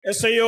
SIO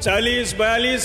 40-42